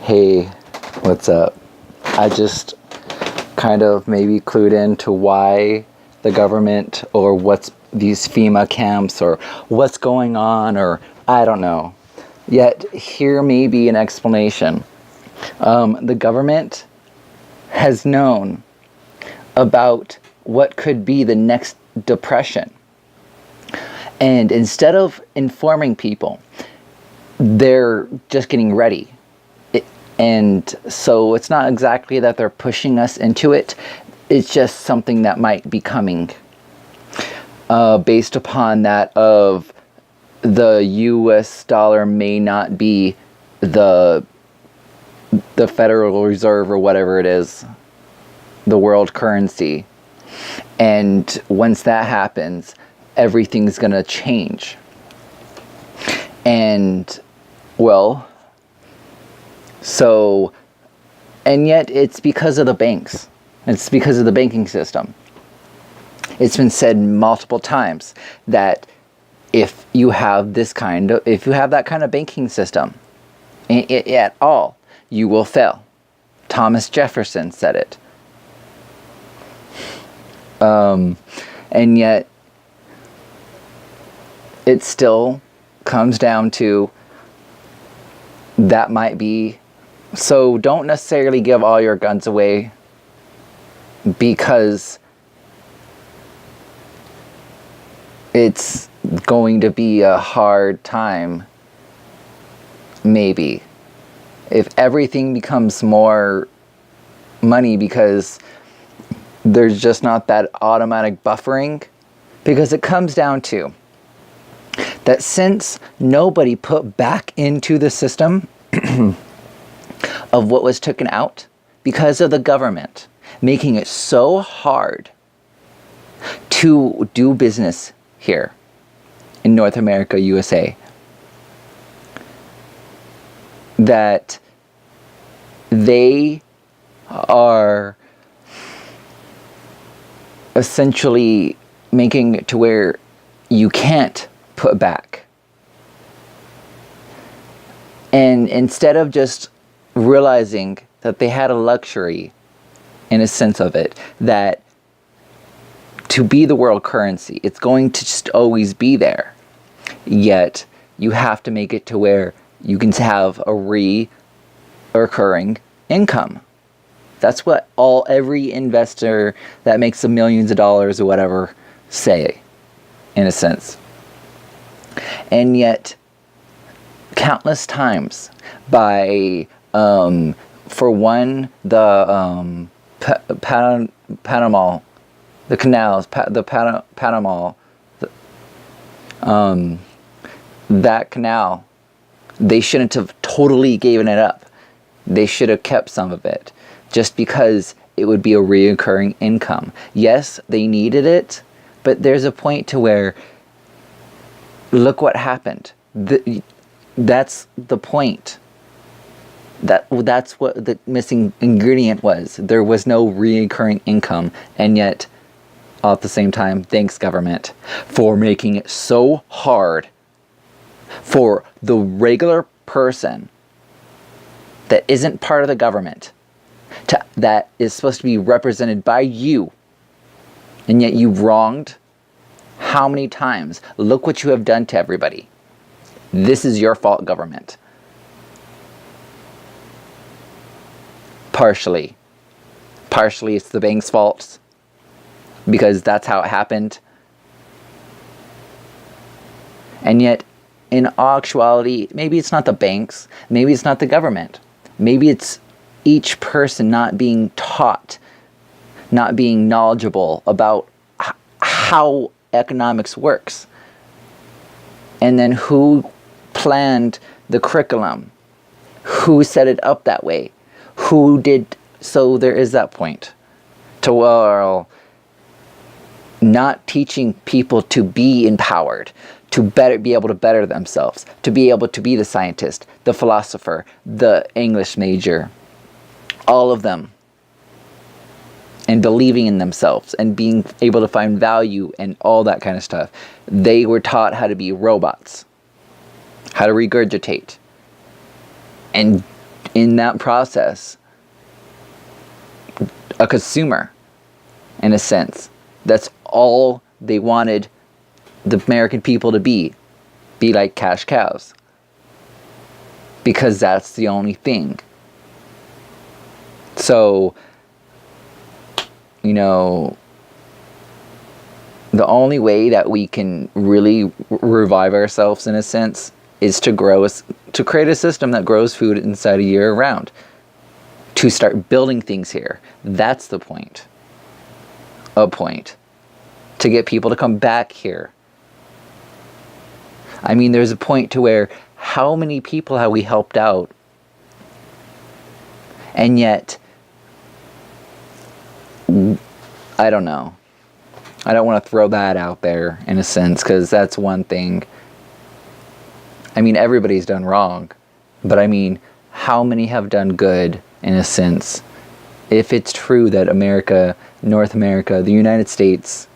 Hey, what's up? I just kind of maybe clued into why the government or what's these FEMA camps or what's going on, or I don't know. Yet here may be an explanation. The government has known about what could be the next depression. And instead of informing people, they're just getting ready. And so it's not exactly that they're pushing us into it. It's just something that might be coming based upon that of the US dollar may not be the Federal Reserve or whatever it is, the world currency. And once that happens, everything's going to change. And, well, so, and yet it's because of the banks. It's because of the banking system. It's been said multiple times that if you have that kind of banking system at all, you will fail. Thomas Jefferson said it. And yet, it still comes down to that might be. So don't necessarily give all your guns away, because it's going to be a hard time, maybe, if everything becomes more money, because there's just not that automatic buffering. Because it comes down to that since nobody put back into the system of what was taken out because of the government making it so hard to do business here in North America, USA, that they are essentially making it to where you can't put back. And instead of just realizing that they had a luxury, in a sense of it, that to be the world currency, it's going to just always be there. Yet you have to make it to where you can have a recurring income. That's what every investor that makes the millions of dollars or whatever say, in a sense. And yet, countless times by, for one, the Panama, the canals, Panama, that canal, they shouldn't have totally given it up. They should have kept some of it, just because it would be a reoccurring income. Yes, they needed it, but there's a point to where, look what happened. That's the point. That's what the missing ingredient was. There was no reoccurring income, and yet, all at the same time, thanks government for making it so hard for the regular person that isn't part of the government, that is supposed to be represented by you, and yet you wronged how many times? Look what you have done to everybody. This is your fault, government. Partially it's the bank's fault, because that's how it happened. And yet, in actuality, maybe it's not the banks, maybe it's not the government, maybe it's each person not being taught, not being knowledgeable about how economics works. And then who planned the curriculum? Who set it up that way? Who did? So there is that point to, well, not teaching people to be empowered, to be able to better themselves, to be able to be the scientist, the philosopher, the English major, all of them, and believing in themselves and being able to find value and all that kind of stuff. They were taught how to be robots, how to regurgitate, and in that process, a consumer, in a sense. That's all they wanted the American people to be like cash cows. Because that's the only thing. So, you know, the only way that we can really revive ourselves, in a sense, is to create a system that grows food inside a year round. To start building things here. That's the point. A point. To get people to come back here. I mean, there's a point to where how many people have we helped out? And yet, I don't know. I don't want to throw that out there, in a sense, because that's one thing. I mean, everybody's done wrong. But I mean, how many have done good, in a sense? If it's true that America, North America, the United States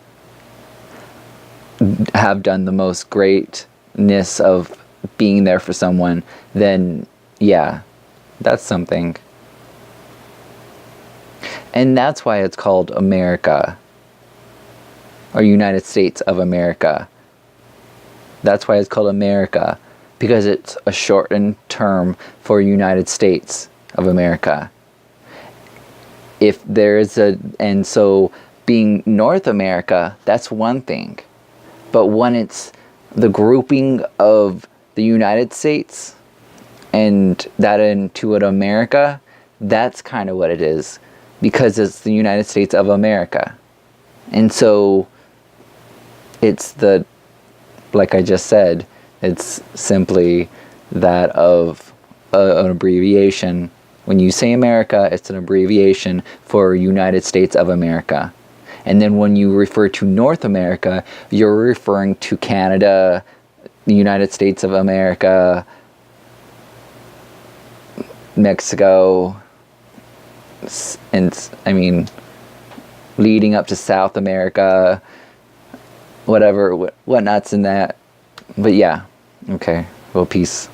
have done the most greatness of being there for someone, then yeah, that's something. And that's why it's called America, or United States of America. That's why it's called America, because it's a shortened term for United States of America. If there's and so being North America, that's one thing. But when it's the grouping of the United States and that into an America, that's kind of what it is. Because it's the United States of America. And so it's like I just said, it's simply that of an abbreviation. When you say America, it's an abbreviation for United States of America. And then when you refer to North America, you're referring to Canada, the United States of America, Mexico, and I mean, leading up to South America, whatnot's in that. But yeah, okay, well, peace.